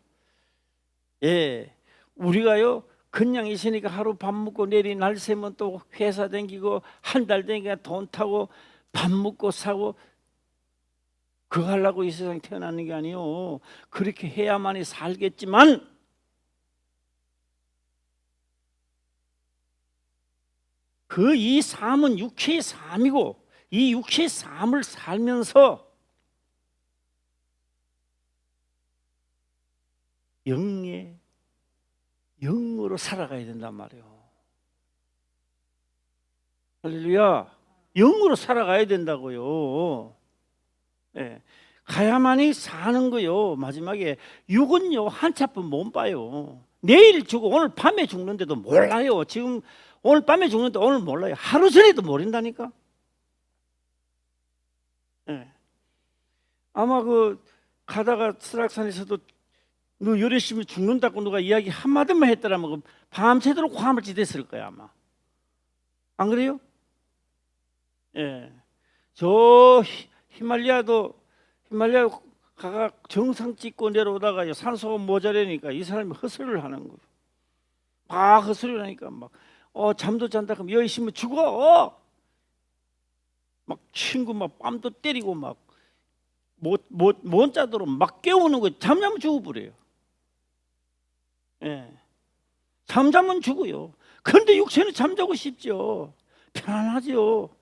예, 우리가요 그냥 있으니까 하루 밥 먹고 내일 날 새면 또 회사 다니고 한 달 다니니까 돈 타고 밥 먹고 사고 그거 하려고 이 세상에 태어나는 게 아니에요. 그렇게 해야만이 살겠지만 이 삶은 육체의 삶이고 이 육체의 삶을 살면서 영으로 살아가야 된단 말이에요. 할렐루야. 영으로 살아가야 된다고요. 예. 가야만이 사는 거요. 마지막에 육은요 한차뿐 못 봐요. 내일 죽고 오늘 밤에 죽는데도 몰라요. 지금 오늘 밤에 죽는데 오늘 몰라요. 하루 전에도 모른다니까. 예. 아마 가다가 설악산에서도 너 열심히 죽는다고 누가 이야기 한마디만 했더라면 밤새도록 화물지 됐을 거야 아마. 안 그래요? 예. 저 히말라야 가가 정상 찍고 내려오다가 산소가 모자라니까 이 사람이 헛소리를 하는 거예요. 막 헛소리를 하니까 막 잠도 잔다 그러면 여기 있으면 죽어. 막 친구 막 뺨도 때리고 막 못 자도록 막 깨우는 거 잠자면 죽어버려요. 예. 잠자면 죽어요. 그런데 육체는 잠자고 싶죠. 편안하죠.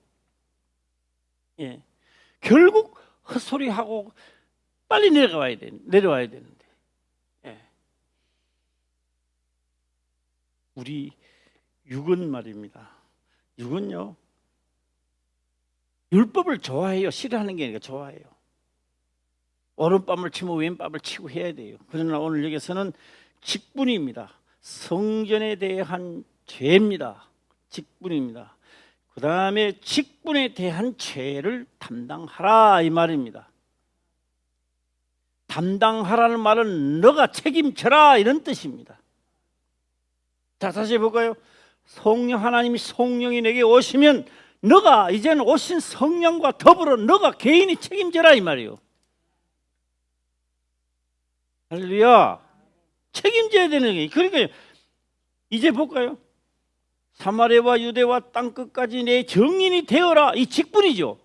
예. 결국 헛소리하고 빨리 내려와야 되는데. 예. 우리 육은 말입니다. 육은요 율법을 좋아해요. 싫어하는 게 아니라 좋아해요. 오른밤을 치고 왼밤을 치고 해야 돼요. 그러나 오늘 여기서는 직분입니다. 성전에 대한 죄입니다. 직분입니다. 그 다음에 직분에 대한 죄를 담당하라 이 말입니다. 담당하라는 말은 너가 책임져라 이런 뜻입니다. 자, 다시 해볼까요? 하나님이 성령이 내게 오시면 너가 이제는 오신 성령과 더불어 너가 개인이 책임져라 이 말이에요. 할렐루야. 책임져야 되는 게. 그러니까 이제 볼까요? 사마리아와 유대와 땅 끝까지 내 증인이 되어라. 이 직분이죠.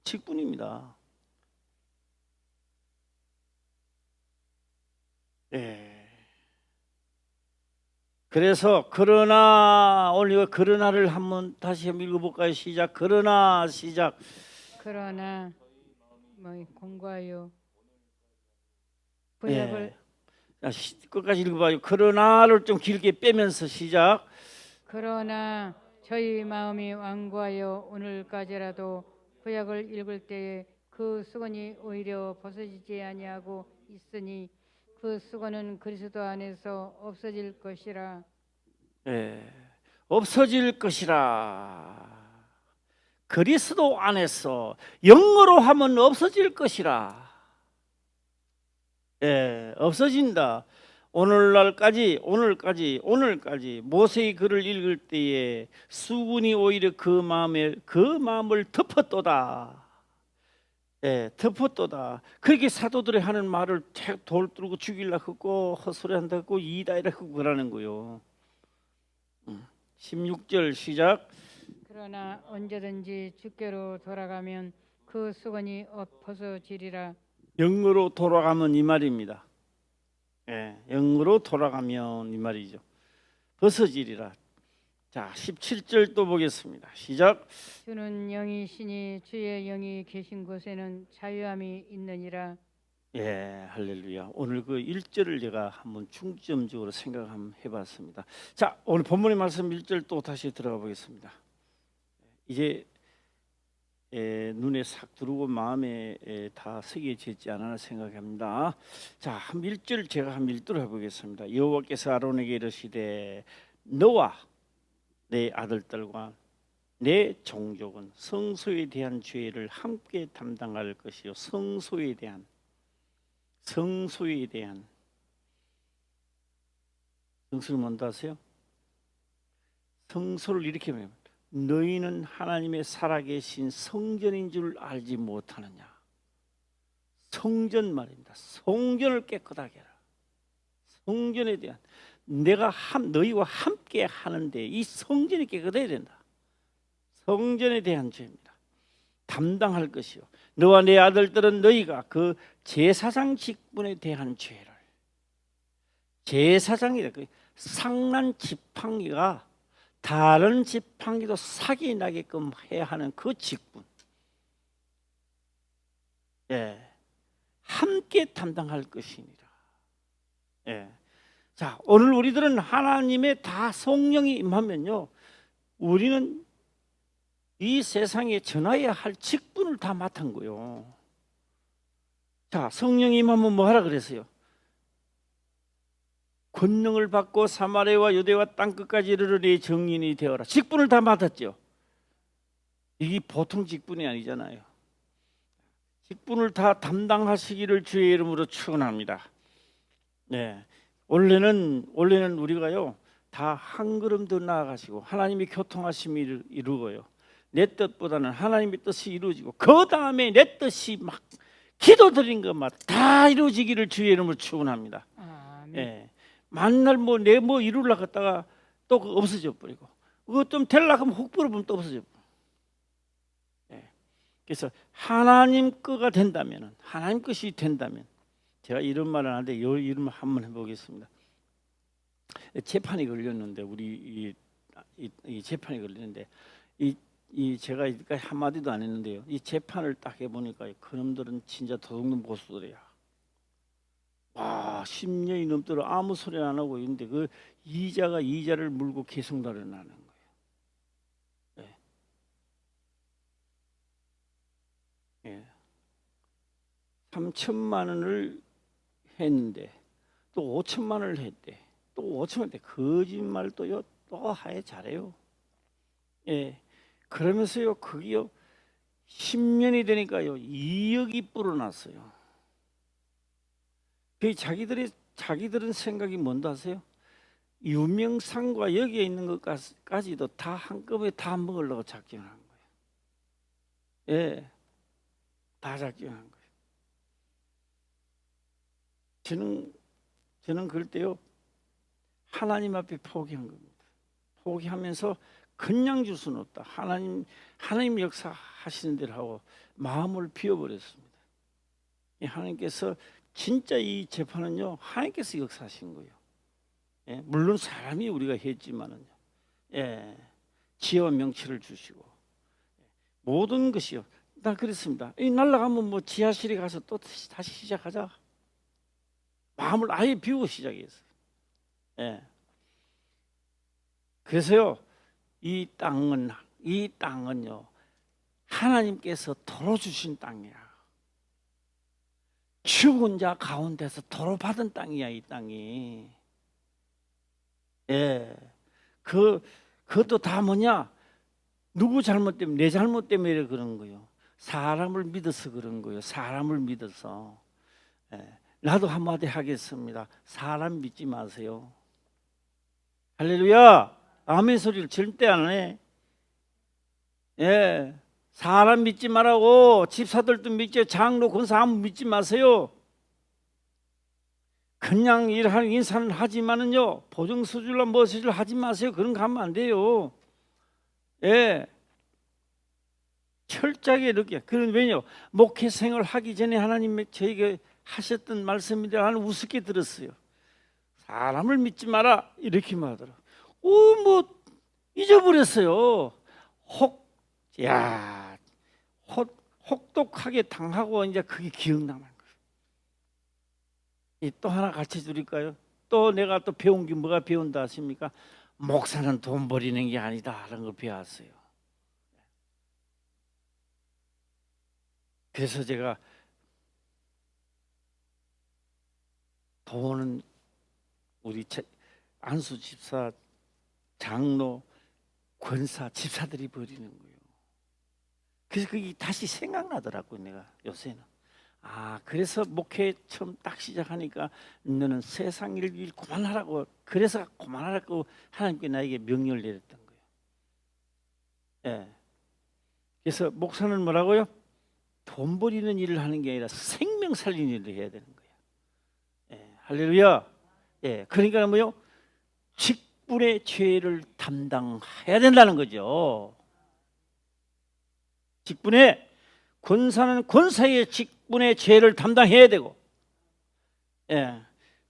직분입니다. 예. 그래서 그러나 오늘 이거 그러나를 한번 다시 한번 읽어볼까요? 시작. 그러나 시작. 그러나 공과요 구약을 예. 자, 끝까지 읽어봐요. 그러나를 좀 길게 빼면서 시작. 그러나 저희 마음이 완고하여 오늘까지라도 구약을 읽을 때에 그 수건이 오히려 벗어지지 아니하고 있으니 그 수건은 그리스도 안에서 없어질 것이라. 예. 없어질 것이라. 그리스도 안에서 영어로 하면 없어질 것이라. 예, 없어진다. 오늘까지 모세의 글을 읽을 때에 수군이 오히려 그 마음을 덮었도다. 예, 덮었도다. 그렇게 사도들이 하는 말을 돌 뚫고 죽이려 하고 헛소리한다 고 이다이라 하고 그러는 거요. 16절 시작. 그러나 언제든지 주께로 돌아가면 그 수건이 벗어지리라. 영으로 돌아가면 이 말입니다. 예, 영으로 돌아가면 이 말이죠. 벗어지리라. 자, 17절 또 보겠습니다. 시작. 주는 영이시니 주의 영이 계신 곳에는 자유함이 있느니라. 예, 할렐루야. 오늘 그 1절을 제가 한번 중점적으로 생각 한번 해봤습니다. 자, 오늘 본문의 말씀 1절 또 다시 들어가 보겠습니다. 이제 눈에 싹 들어오고 마음에 다 새겨지지 않았나 생각합니다. 자, 한 1절 제가 한 읽도록 해보겠습니다. 여호와께서 아론에게 이르시되 너와 내 아들들과 내 종족은 성소에 대한 죄를 함께 담당할 것이요. 성소에 대한 성소는 뭔지 아세요? 성소를 이렇게 말합니다. 너희는 하나님의 살아계신 성전인 줄 알지 못하느냐. 성전 말입니다. 성전을 깨끗하게 해라. 성전에 대한 내가 너희와 함께 하는데 이 성전이 깨끗해야 된다. 성전에 대한 죄입니다. 담당할 것이요. 너와 내 아들들은 너희가 그 제사장 직분에 대한 죄를 제사장이라 그 상난 지팡이가 다른 지팡이도 사기 나게끔 해야 하는 그 직분, 예, 함께 담당할 것이니라. 예. 자, 오늘 우리들은 하나님의 다 성령이 임하면요, 우리는 이 세상에 전해야 할 직분을 다 맡은 거요. 자, 성령이 임하면 뭐 하라 그랬어요? 권능을 받고 사마리아와 유대와 땅 끝까지 이르르니 증인이 되어라. 직분을 다 맡았죠. 이게 보통 직분이 아니잖아요. 직분을 다 담당하시기를 주의 이름으로 축원합니다. 네, 원래는 우리가요 다 한 걸음 더 나아가시고 하나님이 교통하심을 이루고요. 내 뜻보다는 하나님의 뜻이 이루어지고 그 다음에 내 뜻이 막 기도드린 것마다 다 이루어지기를 주의 이름으로 축원합니다. 아멘. 예. 만날 내 이루려고 했다가 또 없어져 버리고 그거 좀 되려고 하면 훅 불어보면 또 없어져 버리고. 예. 그래서 하나님 거가 된다면 하나님 것이 된다면 제가 이런 말을 하는데 이런 말 한번 해보겠습니다. 재판이 걸렸는데 우리 이 재판이 걸렸는데 이 제가 이까지 한마디도 안 했는데요. 이 재판을 딱 해보니까 그놈들은 진짜 도둑놈 보수들이야. 와, 10년이 넘도록 아무 소리 안 하고 있는데 그 이자가 이자를 물고 계속 달아나는 거예요. 예. 예. 3천만 원을 했는데 또 5천만 원을 했대. 또 5천만 원대 거짓말 또요 또 하에 잘해요. 예. 그러면서요 그게요 10년이 되니까요 2억이 불어났어요. 그 자기들은 생각이 뭔지 아세요? 유명상과 여기에 있는 것까지도 다 한꺼번에 다 먹으려고 작정한 거예요. 예, 다 작정한 거예요. 저는 그럴 때요 하나님 앞에 포기한 겁니다. 포기하면서 그냥 줄 수는 없다. 하나님 역사하시는 대로 하고 마음을 비워버렸습니다. 하나님께서 진짜 이 재판은요, 하나님께서 역사하신 거예요. 예, 물론 사람이 우리가 했지만은요, 예, 지혜와 명치를 주시고 모든 것이요. 나 그랬습니다. 이 날라가면 뭐 지하실에 가서 또 다시 시작하자. 마음을 아예 비우고 시작했어요. 예. 그래서요, 이 땅은요, 하나님께서 도로 주신 땅이야. 죽은 자 가운데서 도로 받은 땅이야, 이 땅이. 예. 그것도 다 뭐냐? 누구 잘못 때문에, 내 잘못 때문에 그런 거예요. 사람을 믿어서 그런 거예요. 사람을 믿어서. 예. 나도 한마디 하겠습니다. 사람 믿지 마세요. 할렐루야. 아멘 소리를 절대 안 해. 예. 사람 믿지 말라고. 집사들도 믿지, 장로 권사 아무 믿지 마세요. 그냥 일하는 인사는 하지만은요, 보증서줄라 무엇을 하지 마세요. 그런 거 하면 안 돼요. 예. 철저하게 이렇게. 그런 왜냐? 목회 생활 하기 전에 하나님 저에게 하셨던 말씀인데 나는 우습게 들었어요. 사람을 믿지 마라 이렇게 말하더라고. 뭐 잊어버렸어요. 혹독하게 당하고 이제 그게 기억나는 거예요. 또 하나 같이 드릴까요? 또 내가 또 배운 게 뭐가 배운다 하십니까? 목사는 돈 버리는 게 아니다 라는 걸 배웠어요. 그래서 제가 돈은 우리 안수 집사, 장로, 권사, 집사들이 버리는 거예요. 그래서 그게 다시 생각나더라고요. 내가 요새는. 그래서 목회 처음 딱 시작하니까 너는 세상 일 그만하라고, 그래서 그만하라고 하나님께 나에게 명령을 내렸던 거예요. 예. 그래서 목사는 뭐라고요? 돈 버리는 일을 하는 게 아니라 생명 살리는 일을 해야 되는 거예요. 예. 할렐루야. 예. 그러니까 뭐요? 직분의 죄를 담당해야 된다는 거죠. 직분의 권사는 권사의 직분의 죄를 담당해야 되고, 예.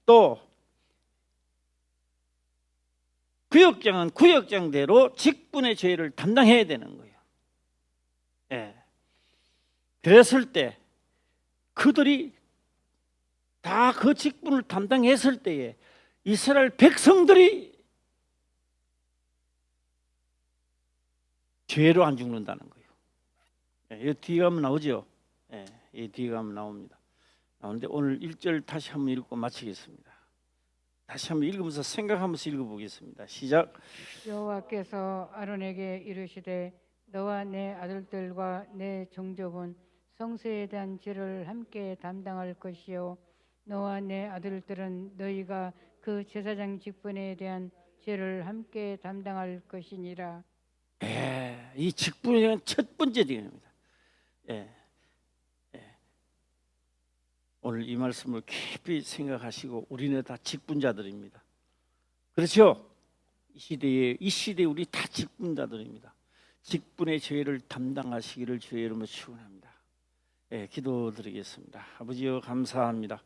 또 구역장은 구역장대로 직분의 죄를 담당해야 되는 거예요. 예. 그랬을 때 그들이 다 그 직분을 담당했을 때에 이스라엘 백성들이 죄로 안 죽는다는 거예요. 이 뒤에 가면 나오죠. 예, 이 뒤에 가면 나옵니다. 나오는데 오늘 1절 다시 한번 읽고 마치겠습니다. 다시 한번 읽으면서 생각하면서 읽어보겠습니다. 시작. 여호와께서 아론에게 이르시되 너와 내 아들들과 내 종족은 성소에 대한 죄를 함께 담당할 것이요 너와 내 아들들은 너희가 그 제사장 직분에 대한 죄를 함께 담당할 것이니라. 예, 이 직분에 대한 첫 번째 대입니다. 예, 예. 오늘 이 말씀을 깊이 생각하시고 우리는 다 직분자들입니다. 그렇죠? 이 시대에 우리 다 직분자들입니다. 직분의 죄를 담당하시기를 주의 이름으로 축원합니다. 예, 기도드리겠습니다. 아버지여 감사합니다.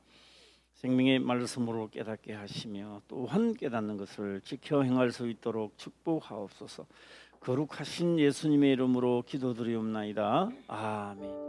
생명의 말씀으로 깨닫게 하시며 또한 깨닫는 것을 지켜 행할 수 있도록 축복하옵소서. 거룩하신 예수님의 이름으로 기도드리옵나이다. 아멘.